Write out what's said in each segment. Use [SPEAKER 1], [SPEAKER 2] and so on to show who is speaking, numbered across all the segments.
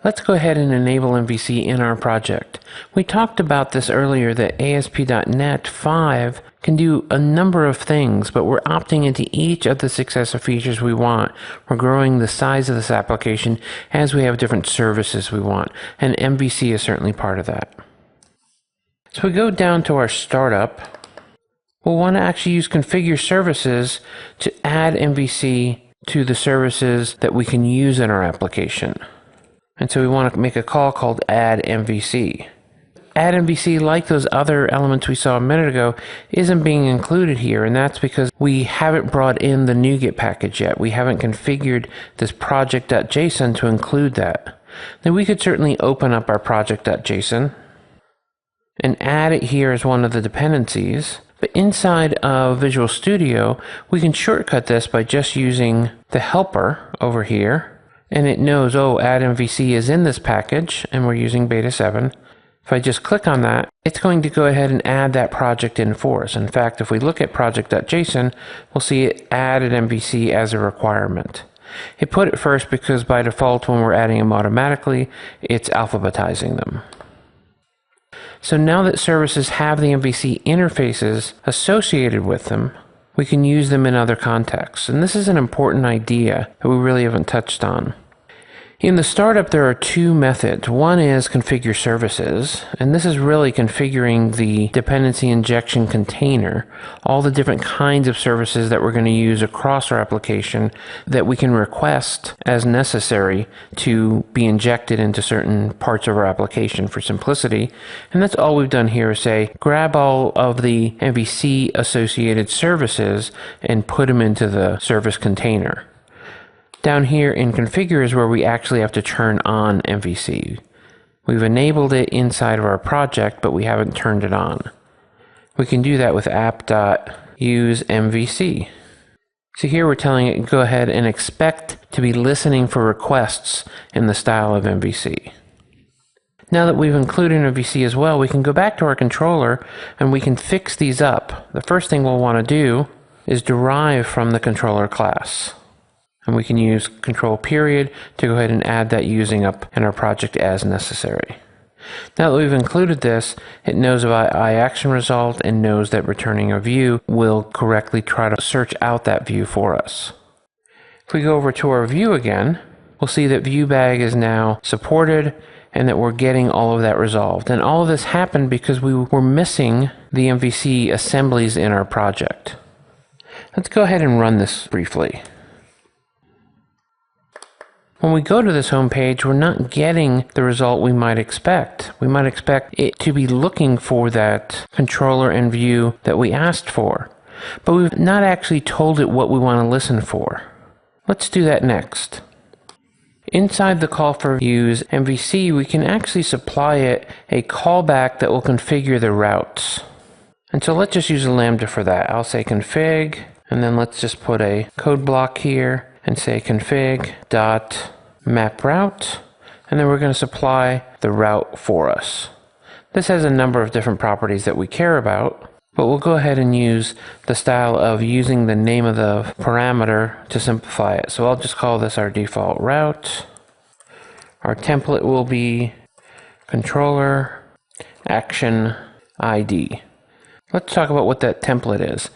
[SPEAKER 1] Let's go ahead and enable MVC in our project. We talked about this earlier that ASP.NET 5 can do a number of things, but we're opting into each of the successive features we want. We're growing the size of this application as we have different services we want, and MVC is certainly part of that. So we go down to our startup. We'll want to actually use configure services to add MVC to the services that we can use in our application. And so we want to make a call called add MVC. Add MVC, like those other elements we saw a minute ago, isn't being included here, and that's because we haven't brought in the NuGet package yet. We haven't configured this project.json to include that. Then we could certainly open up our project.json and add it here as one of the dependencies. But inside of Visual Studio, we can shortcut this by just using the helper over here. And it knows, oh, add MVC is in this package, and we're using beta 7. If I just click on that, it's going to go ahead and add that project in for us. In fact, if we look at project.json, we'll see it added MVC as a requirement. It put it first because by default, when we're adding them automatically, it's alphabetizing them. So now that services have the MVC interfaces associated with them, we can use them in other contexts. And this is an important idea that we really haven't touched on. In the startup, there are two methods. One is configure services, and this is really configuring the dependency injection container, all the different kinds of services that we're going to use across our application that we can request as necessary to be injected into certain parts of our application for simplicity. And that's all we've done here is say, grab all of the MVC associated services and put them into the service container. Down here in configure is where we actually have to turn on MVC. We've enabled it inside of our project, but we haven't turned it on. We can do that with app.useMVC. So here we're telling it go ahead and expect to be listening for requests in the style of MVC. Now that we've included MVC as well, we can go back to our controller and we can fix these up. The first thing we'll want to do is derive from the controller class. And we can use control period to go ahead and add that using up in our project as necessary. Now that we've included this, it knows about iActionResult and knows that returning a view will correctly try to search out that view for us. If we go over to our view again, we'll see that ViewBag is now supported and that we're getting all of that resolved. And all of this happened because we were missing the MVC assemblies in our project. Let's go ahead and run this briefly. When we go to this home page, we're not getting the result we might expect. We might expect it to be looking for that controller and view that we asked for, but we've not actually told it what we want to listen for. Let's do that next. Inside the call for use MVC, we can actually supply it a callback that will configure the routes. And so let's just use a lambda for that. I'll say config, and then let's just put a code block here and say config dot map route, and then we're going to supply the route for us. This has a number of different properties that we care about, but we'll go ahead and use the style of using the name of the parameter to simplify it. So I'll just call this our default route. Our template will be controller action ID. Let's talk about what that template is.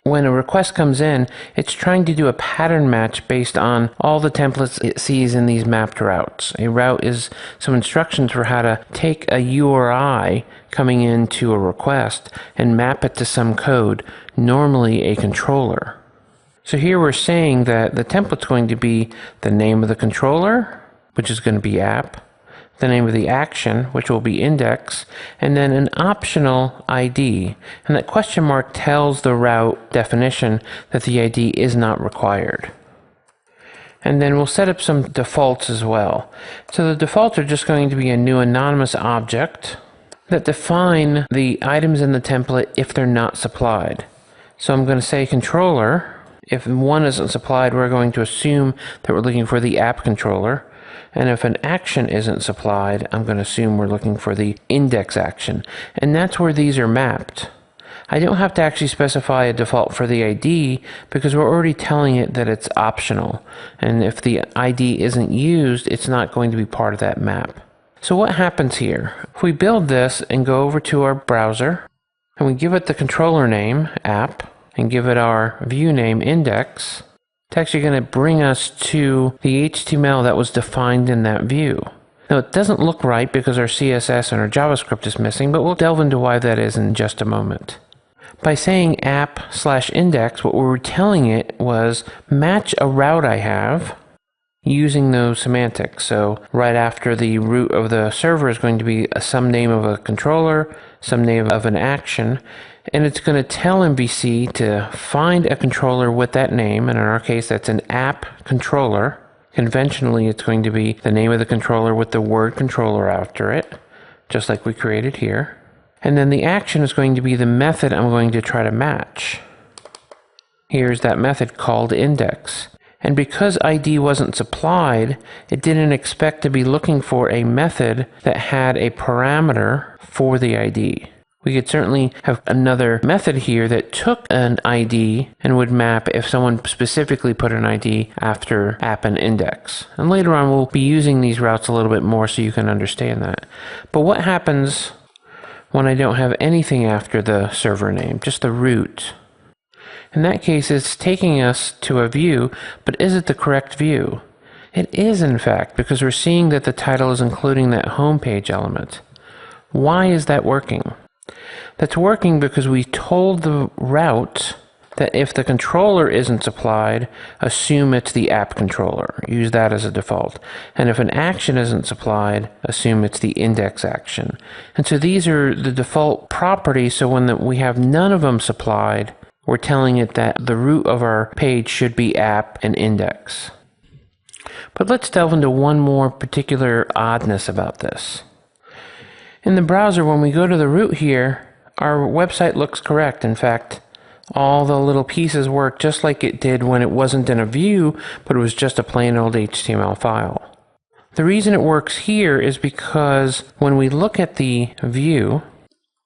[SPEAKER 1] When a request comes in, it's trying to do a pattern match based on all the templates it sees in these mapped routes. A route is some instructions for how to take a URI coming into a request and map it to some code, normally a controller. So here we're saying that the template's going to be the name of the controller, which is going to be app, the name of the action, which will be index, and then an optional ID. And that question mark tells the route definition that the ID is not required. And then we'll set up some defaults as well. So the defaults are just going to be a new anonymous object that define the items in the template if they're not supplied. So I'm going to say controller. If one isn't supplied, we're going to assume that we're looking for the app controller. And if an action isn't supplied, I'm going to assume we're looking for the index action. And that's where these are mapped. I don't have to actually specify a default for the ID because we're already telling it that it's optional. And if the ID isn't used, it's not going to be part of that map. So what happens here? If we build this and go over to our browser and we give it the controller name, app, and give it our view name, index, it's actually going to bring us to the HTML that was defined in that view. Now it doesn't look right because our CSS and our JavaScript is missing, but we'll delve into why that is in just a moment. By saying app/index, what we were telling it was match a route I have using those semantics. So right after the root of the server is going to be some name of a controller, some name of an action, and it's going to tell MVC to find a controller with that name, and in our case that's an app controller. Conventionally it's going to be the name of the controller with the word controller after it, just like we created here. And then the action is going to be the method I'm going to try to match. Here's that method called index. And because ID wasn't supplied, it didn't expect to be looking for a method that had a parameter for the ID. We could certainly have another method here that took an ID and would map if someone specifically put an ID after app and index. And later on we'll be using these routes a little bit more so you can understand that. But what happens when I don't have anything after the server name, just the root? In that case, it's taking us to a view, but is it the correct view? It is, in fact, because we're seeing that the title is including that home page element. Why is that working? That's working because we told the route that if the controller isn't supplied, assume it's the app controller. Use that as a default. And if an action isn't supplied, assume it's the index action. And so these are the default properties, so when we have none of them supplied, we're telling it that the root of our page should be app and index. But let's delve into one more particular oddness about this. In the browser, when we go to the root here, our website looks correct. In fact, all the little pieces work just like it did when it wasn't in a view, but it was just a plain old HTML file. The reason it works here is because when we look at the view,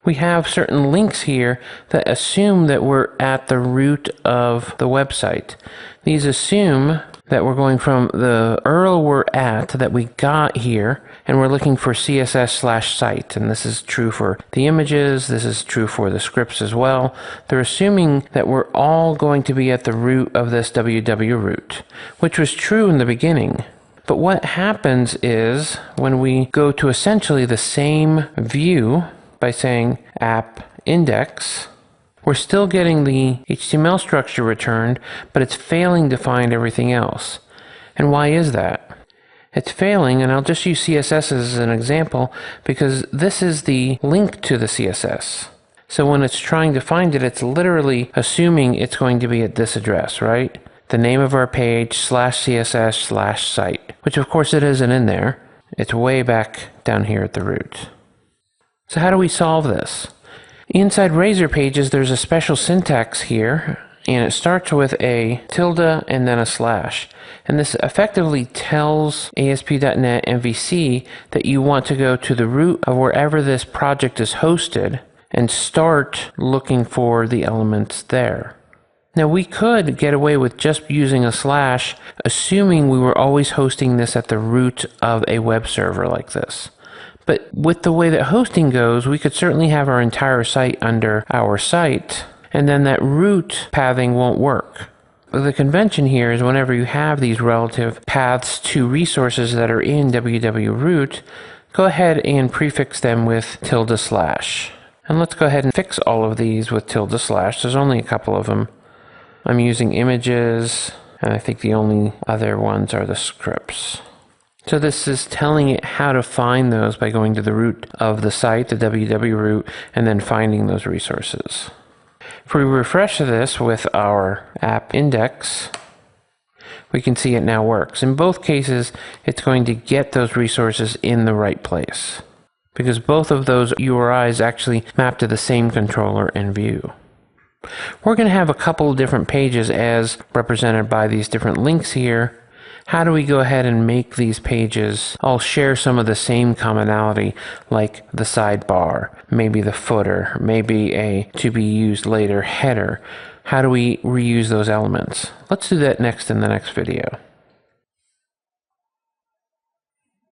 [SPEAKER 1] we have certain links here that assume that we're at the root of the website. These assume that we're going from the URL we're at that we got here, and we're looking for CSS/site. And this is true for the images, this is true for the scripts as well. They're assuming that we're all going to be at the root of this www root, which was true in the beginning. But what happens is when we go to essentially the same view by saying app index, we're still getting the HTML structure returned, but it's failing to find everything else. And why is that? It's failing, and I'll just use CSS as an example because this is the link to the CSS. So when it's trying to find it, it's literally assuming it's going to be at this address, right? The name of our page /CSS/site, which of course it isn't in there. It's way back down here at the root. So how do we solve this? Inside Razor Pages, there's a special syntax here, and it starts with a tilde and then a slash. And this effectively tells ASP.NET MVC that you want to go to the root of wherever this project is hosted and start looking for the elements there. Now we could get away with just using a slash, assuming we were always hosting this at the root of a web server like this. But with the way that hosting goes, we could certainly have our entire site under our site, and then that root pathing won't work. The convention here is whenever you have these relative paths to resources that are in www root, go ahead and prefix them with tilde/. And let's go ahead and fix all of these with tilde/. There's only a couple of them. I'm using images, and I think the only other ones are the scripts. So this is telling it how to find those by going to the root of the site, the www root, and then finding those resources. If we refresh this with our app index, we can see it now works. In both cases, it's going to get those resources in the right place because both of those URIs actually map to the same controller and view. We're going to have a couple of different pages as represented by these different links here. How do we go ahead and make these pages all share some of the same commonality, like the sidebar, maybe the footer, maybe a to be used later header? How do we reuse those elements? Let's do that next in the next video.